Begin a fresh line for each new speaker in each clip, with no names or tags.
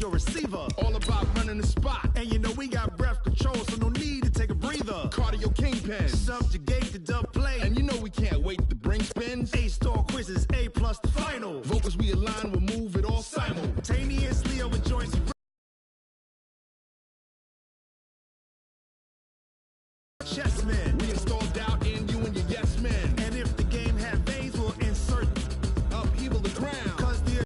your receiver. All about running the spot. And you know we got breath control, so no need to take a breather. Cardio kingpin. Subjugate the dub play. And you know we can't wait to bring spins. A-star quizzes, A+ the final. Vocals we align, we'll move it all simultaneously over joints. Chessmen. We install doubt in you and your yes men. And if the game had veins, we'll insert upheaval the ground. Cause the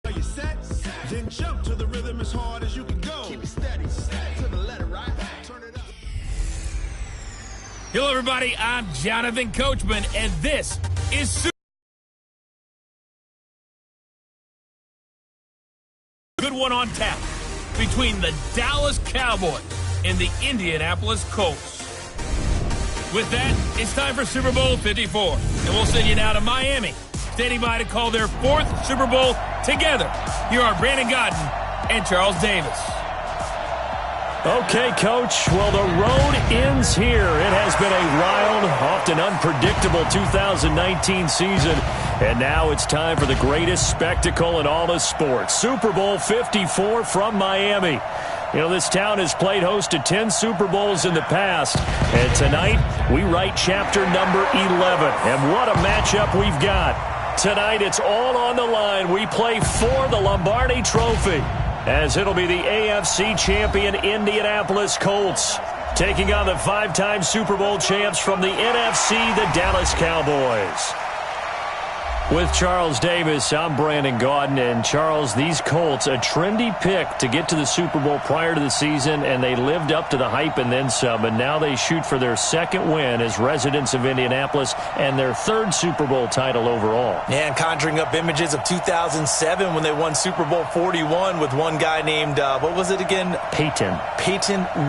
are you set? Then jump to the rhythm as hard as you can go. Keep it steady. To the letter, right? Turn it up.
Hello, everybody. I'm Jonathan Coachman, and this is good one on tap between the Dallas Cowboys and the Indianapolis Colts. With that, it's time for Super Bowl 54, and we'll send you now to Miami, standing by to call their 4th Super Bowl together. Here are Brandon Godden and Charles Davis.
Okay, Coach. Well, the road ends here. It has been a wild, often unpredictable 2019 season. And now it's time for the greatest spectacle in all of sports. Super Bowl 54 from Miami. You know, this town has played host to 10 Super Bowls in the past. And tonight, we write chapter number 11. And what a matchup we've got. Tonight, it's all on the line. We play for the Lombardi Trophy, as it'll be the AFC champion Indianapolis Colts taking on the 5-time Super Bowl champs from the NFC, the Dallas Cowboys. With Charles Davis, I'm Brandon Gaudin. And Charles, these Colts, a trendy pick to get to the Super Bowl prior to the season, and they lived up to the hype and then some. And now they shoot for their 2nd win as residents of Indianapolis and their 3rd Super Bowl title overall.
Yeah, and conjuring up images of 2007 when they won Super Bowl 41 with one guy named, what was it again?
Peyton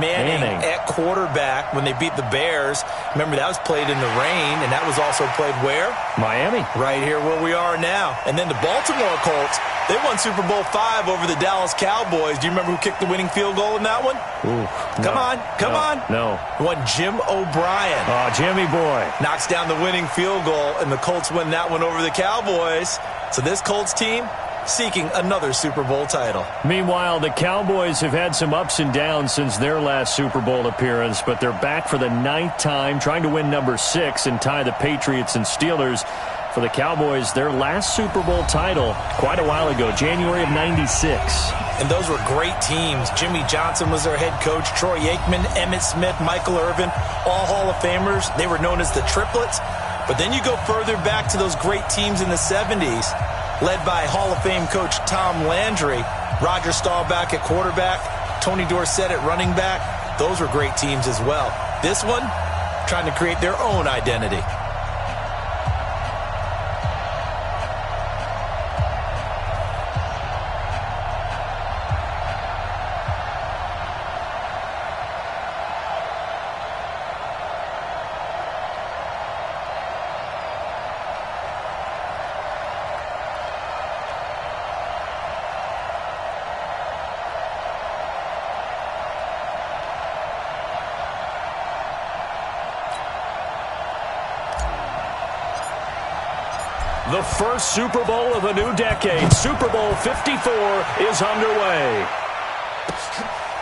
Manning at quarterback when they beat the Bears. Remember, that was played in the rain, and that was also played where?
Miami.
Right here where we are now. And then the Baltimore Colts, they won Super Bowl 5 over the Dallas Cowboys. Do you remember who kicked the winning field goal in that one?
Ooh,
Come on.
No.
One Jim O'Brien.
Oh, Jimmy boy.
Knocks down the winning field goal, and the Colts win that one over the Cowboys. So this Colts team seeking another Super Bowl title.
Meanwhile, the Cowboys have had some ups and downs since their last Super Bowl appearance, but they're back for the 9th time, trying to win number 6 and tie the Patriots and Steelers. For the Cowboys, their last Super Bowl title quite a while ago, January of '96.
And those were great teams. Jimmy Johnson was their head coach. Troy Aikman, Emmitt Smith, Michael Irvin, all Hall of Famers. They were known as the Triplets. But then you go further back to those great teams in the 70s, led by Hall of Fame coach Tom Landry, Roger Staubach at quarterback, Tony Dorsett at running back. Those were great teams as well. This one, trying to create their own identity.
The first Super Bowl of the new decade, Super Bowl 54, is underway.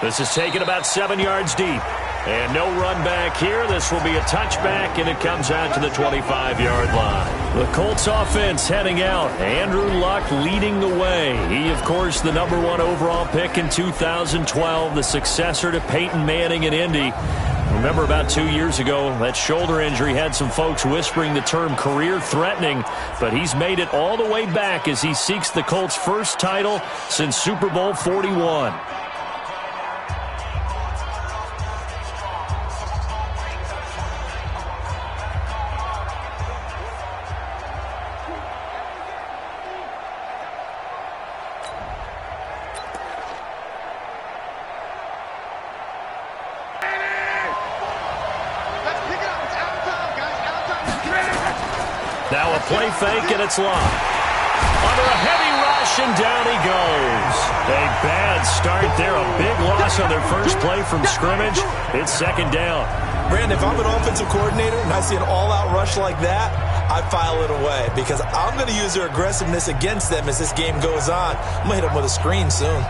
This is taken about 7 yards deep. And no run back here. This will be a touchback, and it comes out to the 25-yard line. The Colts offense heading out. Andrew Luck leading the way. He, of course, the number 1 overall pick in 2012, the successor to Peyton Manning in Indy. Remember, about 2 years ago, that shoulder injury had some folks whispering the term career-threatening, but he's made it all the way back as he seeks the Colts' first title since Super Bowl 41. Now a play fake, and it's locked. Under a heavy rush, and down he goes. A bad start there. A big loss on their first play from scrimmage. It's second down.
Brandon, if I'm an offensive coordinator and I see an all-out rush like that, I file it away because I'm going to use their aggressiveness against them as this game goes on. I'm going to hit them with a screen soon.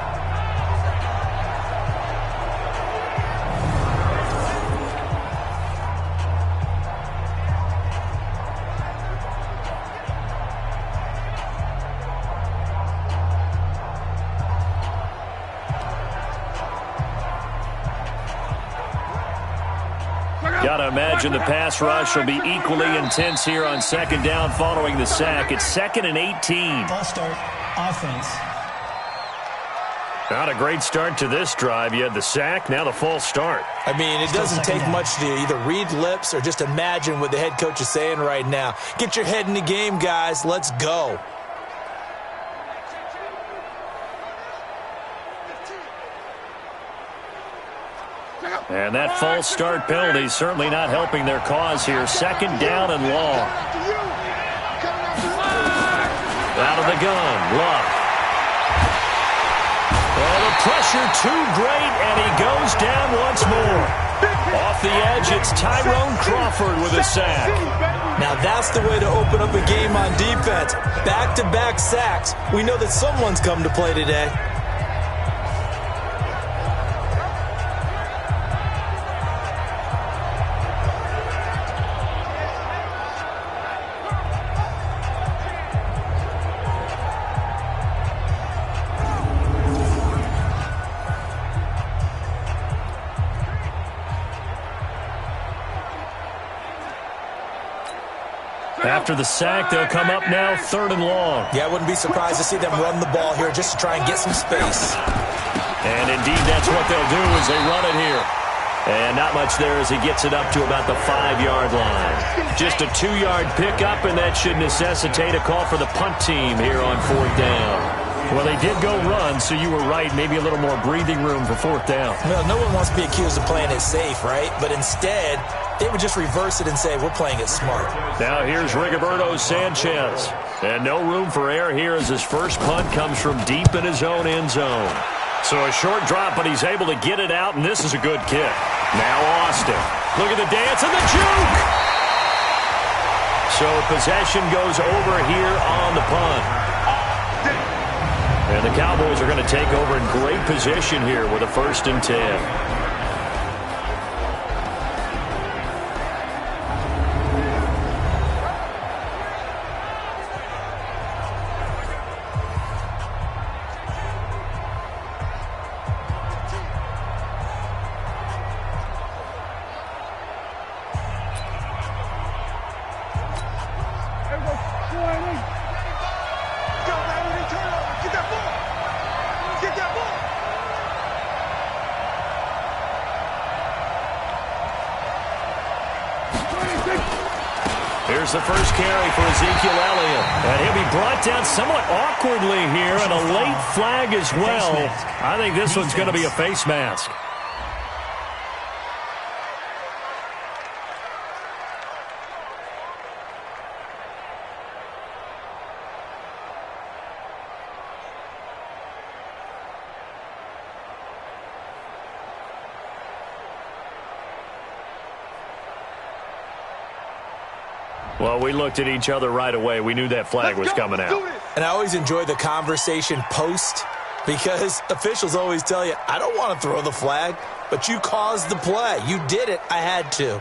Got to imagine the pass rush will be equally intense here on second down following the sack. It's 2nd and 18.
False start, offense.
Not a great start to this drive. You had the sack, now the false start.
I mean, it doesn't take much to either read lips or just imagine what the head coach is saying right now. Get your head in the game, guys. Let's go.
And that false start penalty is certainly not helping their cause here. 2nd down and long. Out of the gun, Love. Oh, the pressure too great, and he goes down once more. Off the edge, it's Tyrone Crawford with a sack.
Now that's the way to open up a game on defense. Back-to-back sacks. We know that someone's come to play today.
After the sack, they'll come up now 3rd and long.
Yeah, I wouldn't be surprised to see them run the ball here just to try and get some space.
And indeed, that's what they'll do as they run it here. And not much there as he gets it up to about the 5-yard line. Just a 2-yard pickup, and that should necessitate a call for the punt team here on 4th down. Well, they did go run, so you were right. Maybe a little more breathing room for 4th down.
Well, no one wants to be accused of playing it safe, right? But instead, they would just reverse it and say, we're playing it smart.
Now here's Rigoberto Sanchez. And no room for error here as his first punt comes from deep in his own end zone. So a short drop, but he's able to get it out, and this is a good kick. Now Austin. Look at the dance and the juke! So possession goes over here on the punt. And the Cowboys are going to take over in great position here with a 1st and 10. Here's the first carry for Ezekiel Elliott. And he'll be brought down somewhat awkwardly here, and a late flag as well. I think this one's going to be a face mask. Well, we looked at each other right away. We knew that flag was coming out.
And I always enjoy the conversation post because officials always tell you, I don't want to throw the flag, but you caused the play. You did it. I had to.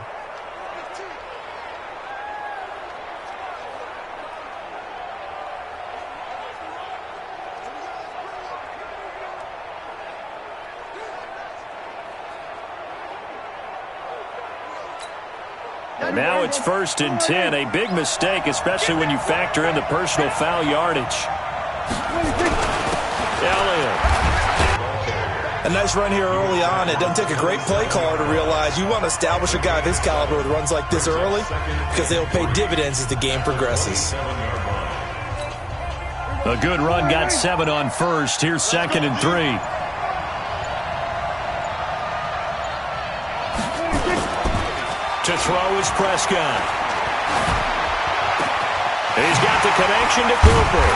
Now it's 1st and 10. A big mistake, especially when you factor in the personal foul yardage. Elliott.
A nice run here early on. It doesn't take a great play caller to realize you want to establish a guy of his caliber with runs like this early because they'll pay dividends as the game progresses.
A good run got 7 on 1st. Here's 2nd and 3. To throw is Prescott. He's got the connection to Cooper.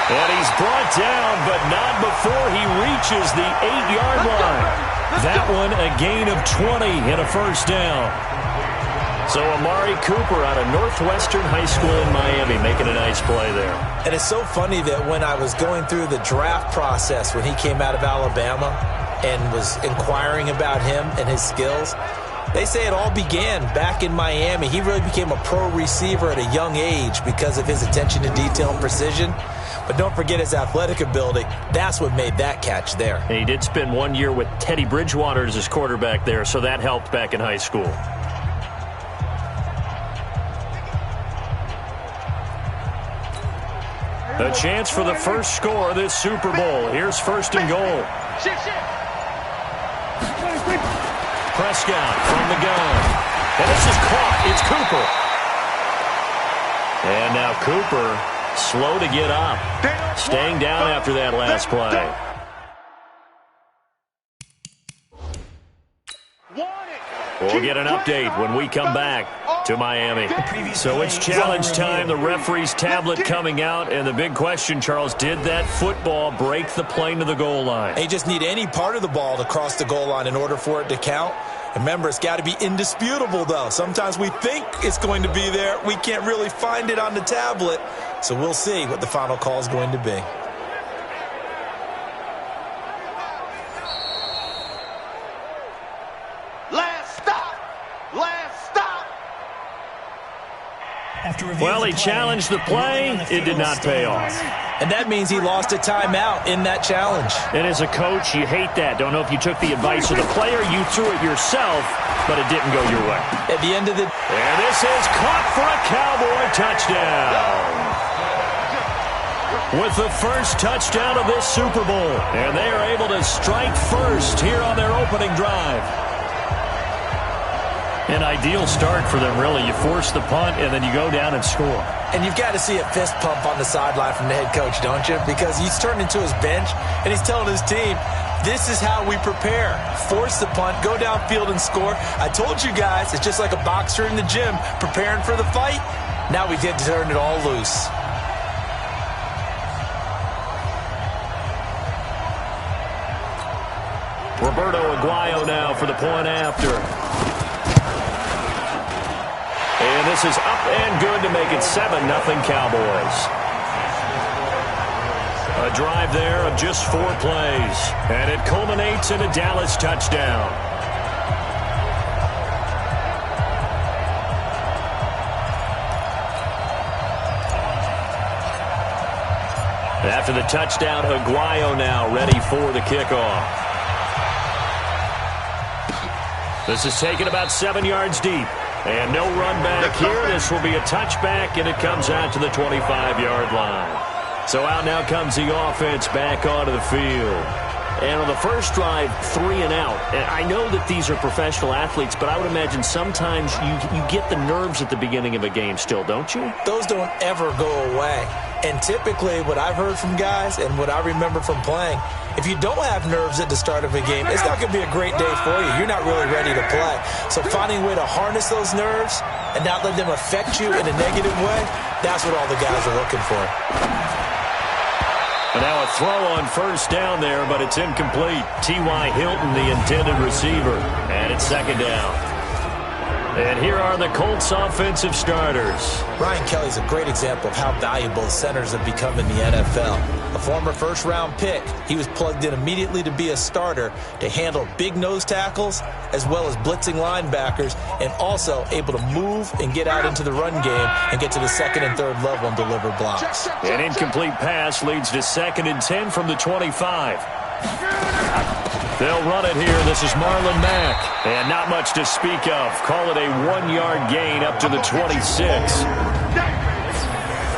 And he's brought down, but not before he reaches the 8-yard line. That one a gain of 20 and a 1st down. So Amari Cooper out of Northwestern High School in Miami making a nice play there.
And it's so funny that when I was going through the draft process when he came out of Alabama and was inquiring about him and his skills, they say it all began back in Miami. He really became a pro receiver at a young age because of his attention to detail and precision. But don't forget his athletic ability. That's what made that catch there.
And he did spend 1 year with Teddy Bridgewater as his quarterback there, so that helped back in high school. A chance for the first score of this Super Bowl. Here's first and goal. Prescott from the gun. And this is caught. It's Cooper. And now Cooper slow to get up. Staying down after that last play. We'll get an update when we come back to Miami. So it's challenge time. The referee's tablet coming out. And the big question, Charles, did that football break the plane to the goal line?
They just need any part of the ball to cross the goal line in order for it to count. Remember, it's got to be indisputable, though. Sometimes we think it's going to be there. We can't really find it on the tablet. So we'll see what the final call is going to be.
Well, he challenged the play. It did not pay off.
And that means he lost a timeout in that challenge.
And as a coach, you hate that. Don't know if you took the advice of the player. You threw it yourself, but it didn't go your way.
At the end of the...
And this is caught for a Cowboy touchdown. With the first touchdown of this Super Bowl. And they are able to strike first here on their opening drive. An ideal start for them, really. You force the punt, and then you go down and score.
And you've got to see a fist pump on the sideline from the head coach, don't you? Because he's turned into his bench, and he's telling his team, this is how we prepare. Force the punt, go downfield and score. I told you guys, it's just like a boxer in the gym preparing for the fight. Now we did turn it all loose.
Roberto Aguayo now for the point after. And this is up and good to make it 7-0 Cowboys. A drive there of just 4 plays. And it culminates in a Dallas touchdown. After the touchdown, Aguayo now ready for the kickoff. This is taken about 7 yards deep. And no run back here. This will be a touchback, and it comes out to the 25-yard line. So out now comes the offense back onto the field. And on the first drive, 3 and out. And I know that these are professional athletes, but I would imagine sometimes you get the nerves at the beginning of a game still, don't you?
Those don't ever go away. And typically what I've heard from guys and what I remember from playing, if you don't have nerves at the start of a game, it's not going to be a great day for you. You're not really ready to play. So finding a way to harness those nerves and not let them affect you in a negative way, that's what all the guys are looking for.
And now a throw on first down there, but it's incomplete. T.Y. Hilton, the intended receiver. And it's second down. And here are the Colts offensive starters.
Brian Kelly's a great example of how valuable centers have become in the NFL. A former first-round pick, he was plugged in immediately to be a starter to handle big nose tackles as well as blitzing linebackers, and also able to move and get out into the run game and get to the second and third level and deliver blocks.
An incomplete pass leads to 2nd and 10 from the 25. They'll run it here. This is Marlon Mack. And not much to speak of. Call it a 1-yard gain up to the 26.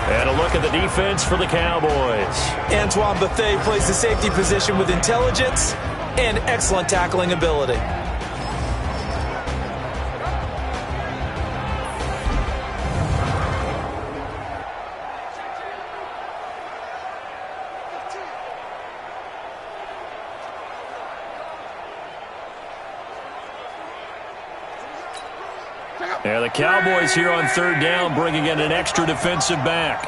And a look at the defense for the Cowboys.
Antoine Bethea plays the safety position with intelligence and excellent tackling ability.
Yeah, the Cowboys here on third down bringing in an extra defensive back.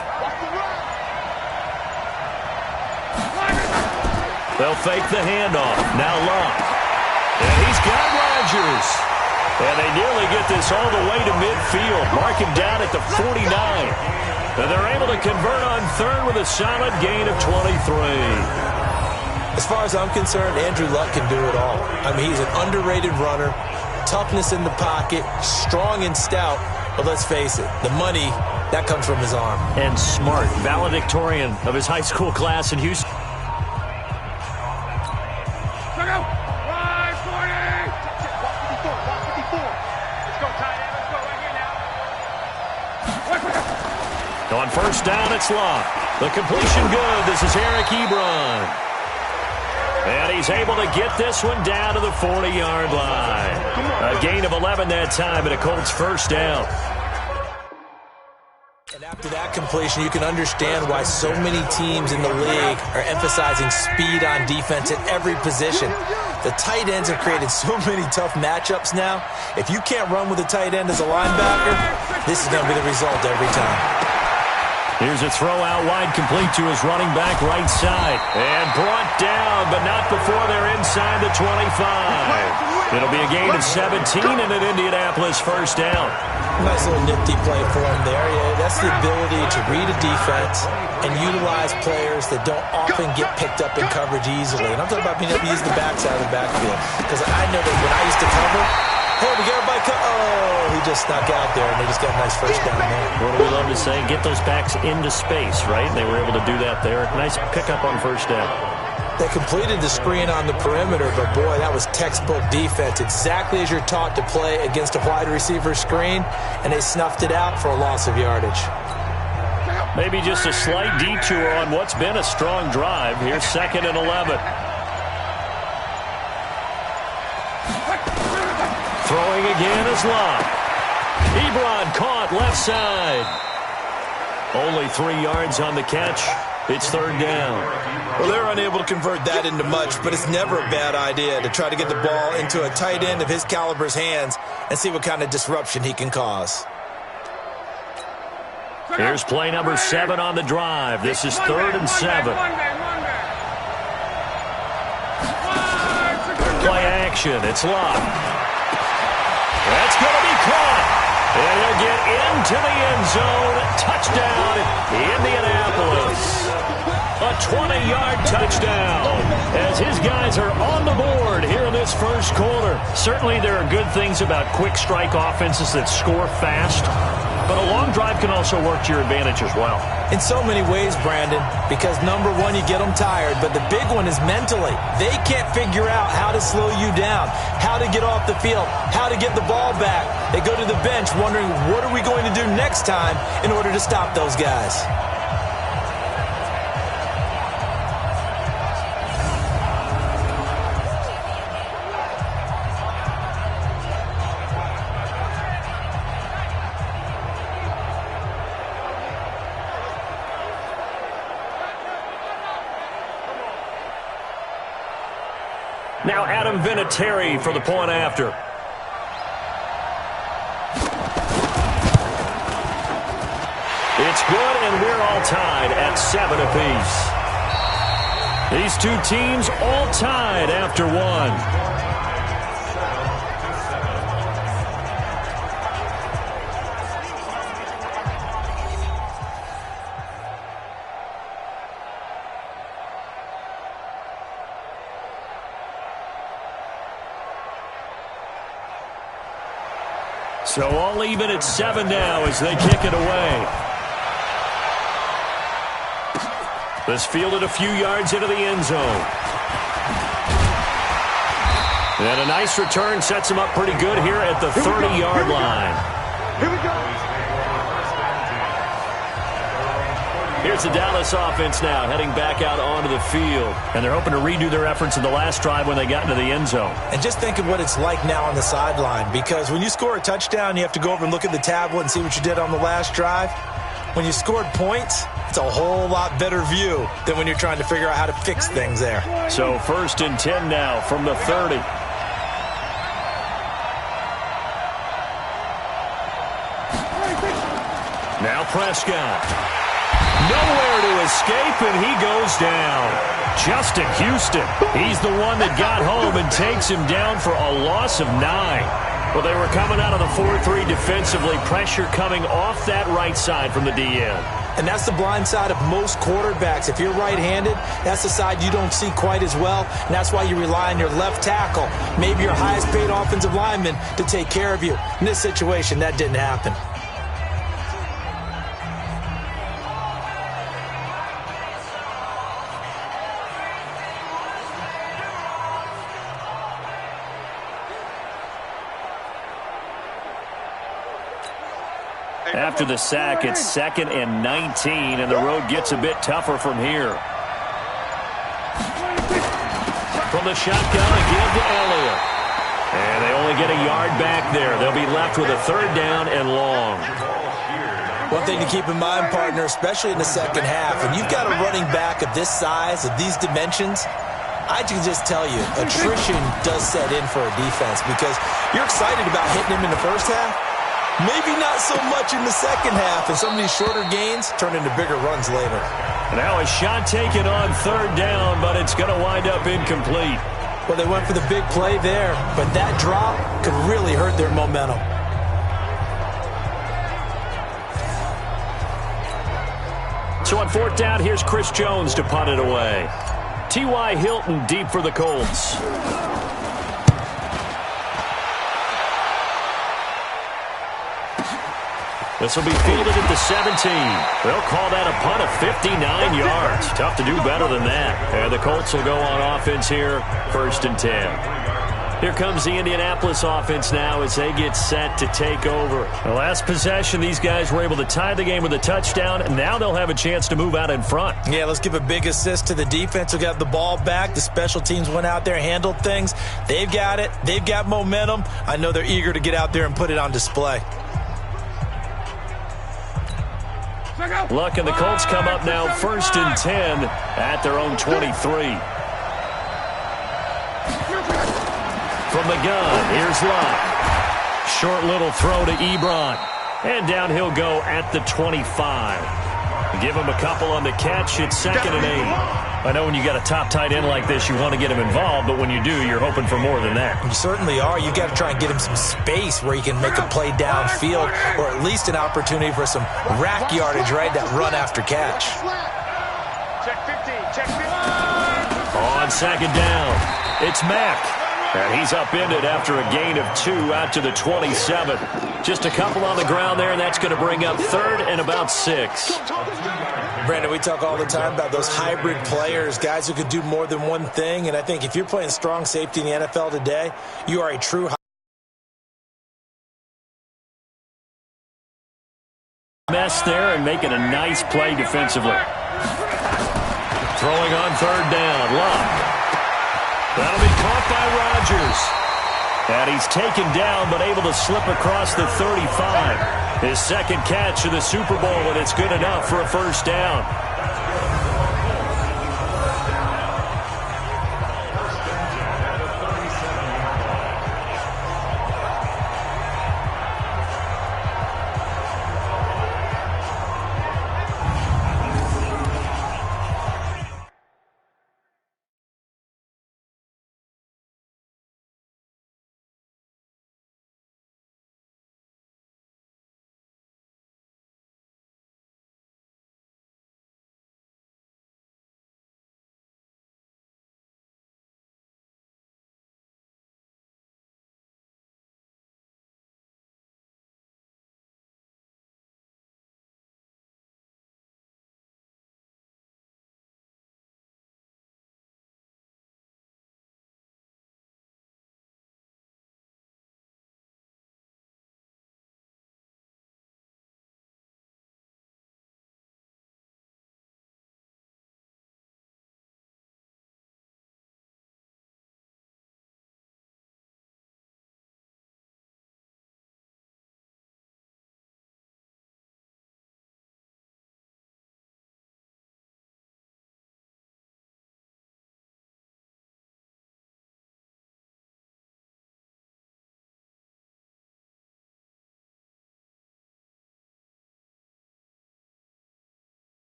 They'll fake the handoff. Now Love. And he's got Rodgers. And they nearly get this all the way to midfield. Mark him down at the 49. And they're able to convert on third with a solid gain of 23.
As far as I'm concerned, Andrew Luck can do it all. I mean, he's an underrated runner, toughness in the pocket, strong and stout. But let's face it, the money, that comes from his arm. And smart, valedictorian of his high school class in Houston.
On first down, it's Locke. The completion good. This is Eric Ebron. And he's able to get this one down to the 40-yard line. A gain of 11 that time and a Colts first down. And after that completion, you can understand why so many teams in the league are emphasizing speed on defense at every position. The tight ends have created so many tough matchups now. If you can't run with a tight end as a linebacker, this is going to be the result every time. Here's a throw out wide, complete to his running back right side. And brought down, but not before they're inside the 25. It'll be a gain of 17 and an Indianapolis first down. Nice little nifty play for him there. Yeah, that's the ability to read a defense and utilize players that don't often get picked up in coverage easily. And I'm talking about being able to use the backside of the backfield. Because I know that when I used to cover, hey, we got everybody he just snuck out there, and they just got a nice first down there. What do we love to say? Get those backs into space, right? They were able to do that there. Nice pickup on first down.
They completed the screen on the perimeter, but, boy, that was textbook defense. Exactly as you're taught to play against a wide receiver screen, and they snuffed it out for a loss of yardage.
Maybe just a slight detour on what's been a strong drive. Here's 2nd and 11. Throwing again is Locke. Ebron caught left side. Only 3 yards on the catch. It's third down.
Well, they're unable to convert that into much, but it's never a bad idea to try to get the ball into a tight end of his caliber's hands and see what kind of disruption he can cause.
Here's play number 7 on the drive. This is 3rd and 7. Play action. It's Locke. That's going to be caught. And he'll get into the end zone. Touchdown, Indianapolis. A 20-yard touchdown as his guys are on the board here in this first quarter. Certainly there are good things about quick strike offenses that score fast, but a long drive can also work to your advantage as well.
In so many ways, Brandon, because number one, you get them tired, but the big one is mentally. They can't figure out how to slow you down, how to get off the field, how to get the ball back. They go to the bench wondering, what are we going to do next time in order to stop those guys?
Now Adam Vinatieri for the point after. It's good, and we're all tied at 7 apiece. These two teams all tied after 1. So all even at 7 now as they kick it away. This fielded a few yards into the end zone. And a nice return sets him up pretty good here at the 30-yard line.
Here we go.
Here's the Dallas offense now heading back out onto the field. And they're hoping to redo their efforts in the last drive when they got into the end zone.
And just think of what it's like now on the sideline, because when you score a touchdown, you have to go over and look at the tablet and see what you did on the last drive. When you scored points, it's a whole lot better view than when you're trying to figure out how to fix things there.
So 1st and 10 now from the 30. Now Prescott. Nowhere to escape, and he goes down. Justin Houston, he's the one that got home and takes him down for a loss of 9. Well, they were coming out of the 4-3 defensively, pressure coming off that right side from the DN.
And that's the blind side of most quarterbacks. If you're right-handed, that's the side you don't see quite as well, and that's why you rely on your left tackle, maybe your highest-paid offensive lineman, to take care of you. In this situation, that didn't happen.
After the sack, it's 2nd and 19, and the road gets a bit tougher from here. From the shotgun, a give to Elliott. And they only get a yard back there. They'll be left with a 3rd down and long.
One thing to keep in mind, partner, especially in the second half, when you've got a running back of this size, of these dimensions, I can just tell you, attrition does set in for a defense because you're excited about hitting him in the first half. Maybe not so much in the second half, and some of these shorter gains turn into bigger runs later.
Now a shot taken on 3rd down, but it's going to wind up incomplete.
Well, they went for the big play there, but that drop could really hurt their momentum.
So on 4th down, here's Chris Jones to punt it away. T.Y. Hilton deep for the Colts. This will be fielded at the 17. They'll call that a punt of 59 yards. Tough to do better than that. And the Colts will go on offense here, 1st and 10. Here comes the Indianapolis offense now as they get set to take over. The last possession, these guys were able to tie the game with a touchdown, and now they'll have a chance to move out in front.
Yeah, let's give a big assist to the defense who got the ball back. The special teams went out there, handled things. They've got it. They've got momentum. I know they're eager to get out there and put it on display.
Luck and the Colts come up now 1st and 10 at their own 23. From the gun, here's Luck. Short little throw to Ebron. And down he'll go at the 25. Give him a couple on the catch. It's 2nd and 8. I know when you got a top tight end like this, you want to get him involved, but when you do, you're hoping for more than that.
You certainly are. You got to try and get him some space where he can make a play downfield, or at least an opportunity for some rack yardage, right? That run after catch.
Check 50, check 50.
On 2nd down, it's Mack. And he's upended after a gain of 2 out to the 27. Just a couple on the ground there, and that's going to bring up 3rd and about 6.
Brandon, we talk all the time about those hybrid players, guys who could do more than one thing. And I think if you're playing strong safety in the NFL today, you are a true
mess there and making a nice play defensively. Throwing on 3rd down, Luck. That'll be caught by Rodgers. And he's taken down but able to slip across the 35. His 2nd catch of the Super Bowl, and it's good enough for a 1st down.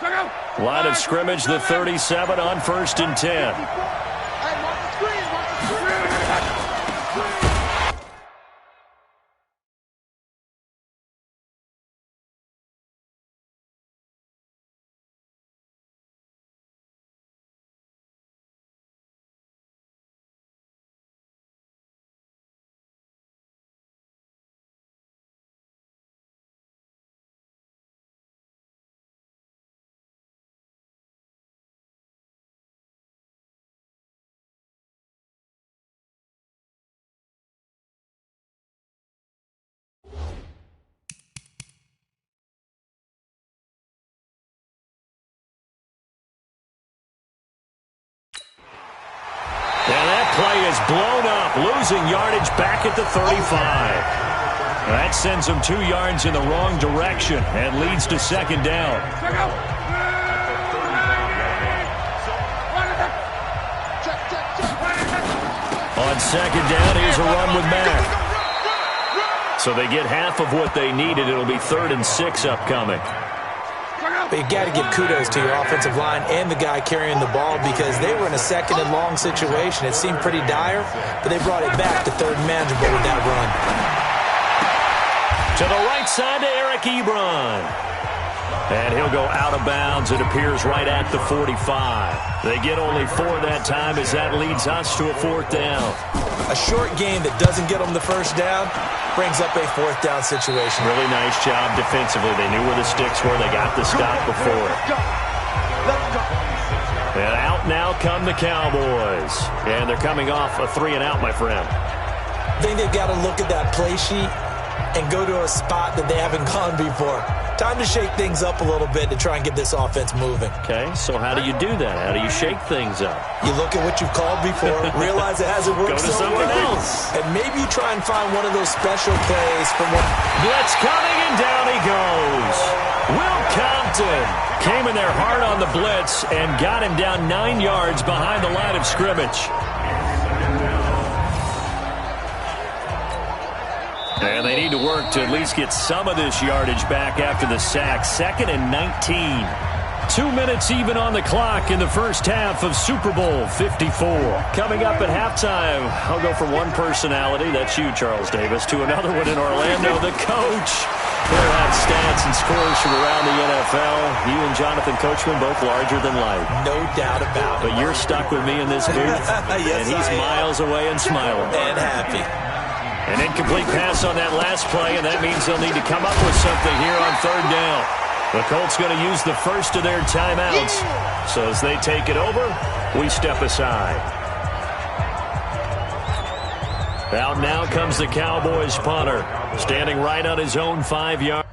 Line of scrimmage, the 37 on 1st and 10. And that play is blown up, losing yardage back at the 35. That sends them 2 yards in the wrong direction and leads to 2nd down. On 2nd down, here's a run with Mack. So they get half of what they needed. It'll be 3rd and 6 upcoming.
But you got to give kudos to your offensive line and the guy carrying the ball because they were in a 2nd and long situation. It seemed pretty dire, but they brought it back to 3rd and manageable with that run.
To the right side to Eric Ebron. And he'll go out of bounds, it appears, right at the 45. They get only 4 that time as that leads us to a 4th down.
A short game that doesn't get them the 1st down brings up a 4th down situation.
Really nice job defensively. They knew where the sticks were. They got the stop before. And out now come the Cowboys. And they're coming off a 3-and-out, my friend.
I think they've got to look at that play sheet and go to a spot that they haven't gone before. Time to shake things up a little bit to try and get this offense moving.
Okay, so how do you do that? How do you shake things up?
You look at what you've called before, realize it hasn't worked
Go to something else.
And maybe you try and find one of those special plays from one.
Blitz coming, and down he goes. Will Compton came in there hard on the blitz and got him down 9 yards behind the line of scrimmage. And they need to work to at least get some of this yardage back after the sack. 2nd and 19. 2 minutes even on the clock in the first half of Super Bowl 54. Coming up at halftime, I'll go from one personality, that's you, Charles Davis, to another one in Orlando, the coach. We'll have stats and scores from around the NFL. You and Jonathan Coachman both larger than life.
No doubt about it.
But you're stuck with me in this booth,
yes,
and he's miles away and smiling.
And happy.
An incomplete pass on that last play, and that means they'll need to come up with something here on 3rd down. The Colts going to use the first of their timeouts. So as they take it over, we step aside. Out now comes the Cowboys punter, standing right on his own 5 yard.